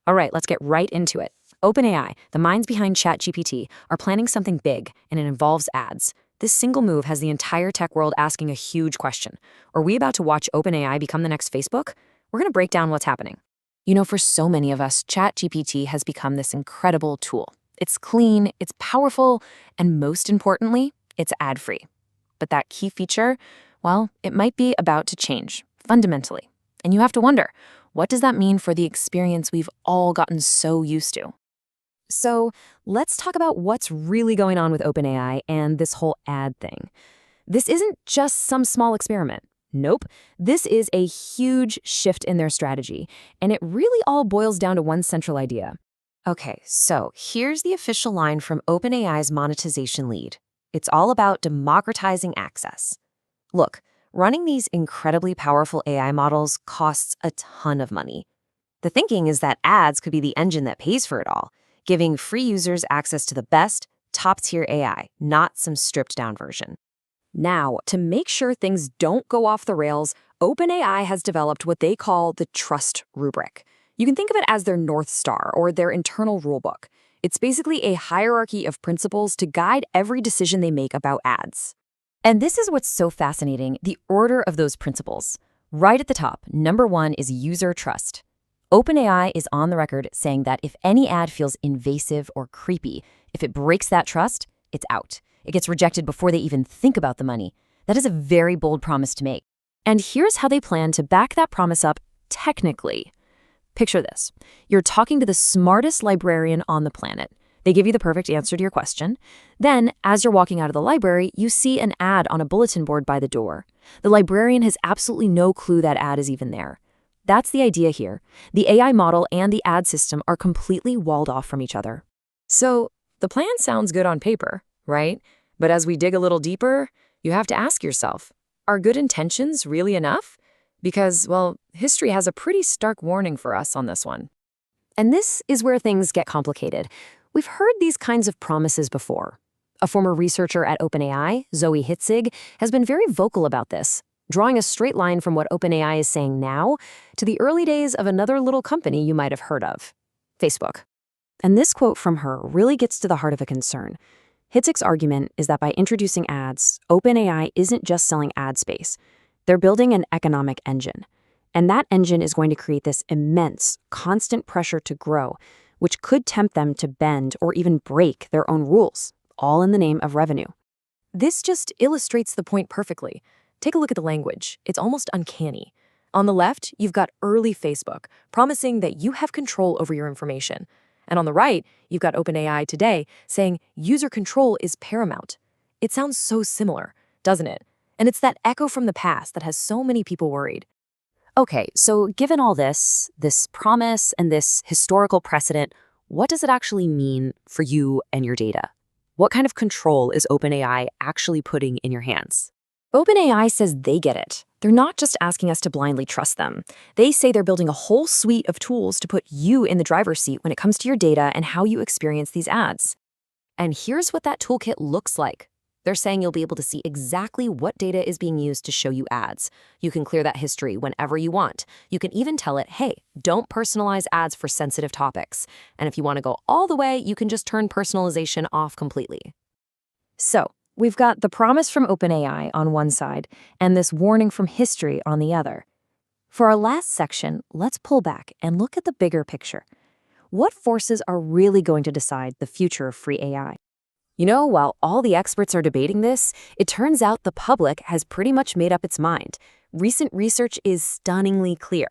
All right, let's get right into it. OpenAI, the minds behind ChatGPT, are planning something big, and it involves ads. This single move has the entire tech world asking a huge question. Are we about to watch OpenAI become the next Facebook? We're going to break down what's happening. For so many of us, ChatGPT has become this incredible tool. It's clean, it's powerful, and most importantly, it's ad-free. But that key feature, well, it might be about to change, fundamentally. And you have to wonder, what does that mean for the experience we've all gotten so used to? So let's talk about what's really going on with OpenAI and this whole ad thing. This isn't just some small experiment. Nope, this is a huge shift in their strategy, and it really all boils down to one central idea. Okay, so here's the official line from OpenAI's monetization lead. It's all about democratizing access. Look, running these incredibly powerful AI models costs a ton of money. The thinking is that ads could be the engine that pays for it all, giving free users access to the best, top-tier AI, not some stripped-down version. Now, to make sure things don't go off the rails, OpenAI has developed what they call the Trust Rubric. You can think of it as their North Star or their internal rulebook. It's basically a hierarchy of principles to guide every decision they make about ads. And this is what's so fascinating, the order of those principles. Right at the top, number 1 is user trust. OpenAI is on the record saying that if any ad feels invasive or creepy, if it breaks that trust, it's out. It gets rejected before they even think about the money. That is a very bold promise to make. And here's how they plan to back that promise up technically. Picture this. You're talking to the smartest librarian on the planet. They give you the perfect answer to your question. Then, as you're walking out of the library, you see an ad on a bulletin board by the door. The librarian has absolutely no clue that ad is even there. That's the idea here. The AI model and the ad system are completely walled off from each other. So, the plan sounds good on paper, right? But as we dig a little deeper, you have to ask yourself, are good intentions really enough? Because, well, history has a pretty stark warning for us on this one. And this is where things get complicated. We've heard these kinds of promises before. A former researcher at OpenAI, Zoe Hitzig, has been very vocal about this, drawing a straight line from what OpenAI is saying now to the early days of another little company you might have heard of, Facebook. And this quote from her really gets to the heart of a concern. Hitzig's argument is that by introducing ads, OpenAI isn't just selling ad space. They're building an economic engine. And that engine is going to create this immense, constant pressure to grow, which could tempt them to bend or even break their own rules, all in the name of revenue. This just illustrates the point perfectly. Take a look at the language. It's almost uncanny. On the left, you've got early Facebook, promising that you have control over your information. And on the right, you've got OpenAI today saying user control is paramount. It sounds so similar, doesn't it? And it's that echo from the past that has so many people worried. Okay, so given all this promise and this historical precedent, what does it actually mean for you and your data? What kind of control is OpenAI actually putting in your hands? OpenAI says they get it. They're not just asking us to blindly trust them. They say they're building a whole suite of tools to put you in the driver's seat when it comes to your data and how you experience these ads. And here's what that toolkit looks like. They're saying you'll be able to see exactly what data is being used to show you ads. You can clear that history whenever you want. You can even tell it, hey, don't personalize ads for sensitive topics. And if you want to go all the way, you can just turn personalization off completely. So, we've got the promise from OpenAI on one side and this warning from history on the other. For our last section, let's pull back and look at the bigger picture. What forces are really going to decide the future of free AI? While all the experts are debating this, it turns out the public has pretty much made up its mind. Recent research is stunningly clear.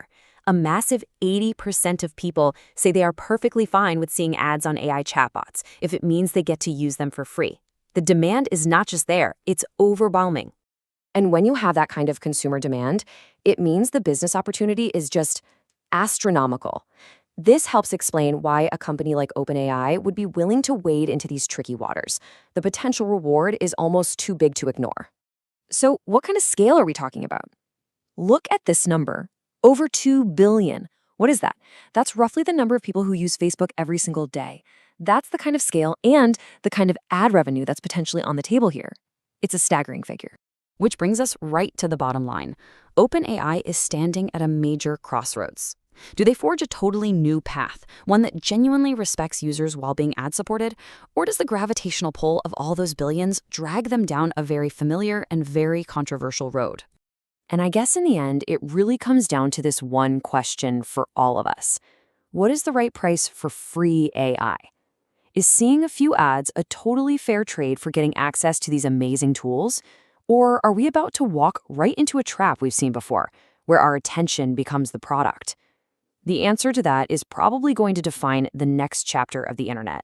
A massive 80% of people say they are perfectly fine with seeing ads on AI chatbots if it means they get to use them for free. The demand is not just there, it's overwhelming. And when you have that kind of consumer demand, it means the business opportunity is just astronomical. This helps explain why a company like OpenAI would be willing to wade into these tricky waters. The potential reward is almost too big to ignore. So what kind of scale are we talking about? Look at this number, over 2 billion. What is that? That's roughly the number of people who use Facebook every single day. That's the kind of scale and the kind of ad revenue that's potentially on the table here. It's a staggering figure. Which brings us right to the bottom line. OpenAI is standing at a major crossroads. Do they forge a totally new path, one that genuinely respects users while being ad-supported? Or does the gravitational pull of all those billions drag them down a very familiar and very controversial road? And I guess in the end, it really comes down to this one question for all of us. What is the right price for free AI? Is seeing a few ads a totally fair trade for getting access to these amazing tools? Or are we about to walk right into a trap we've seen before, where our attention becomes the product? The answer to that is probably going to define the next chapter of the internet.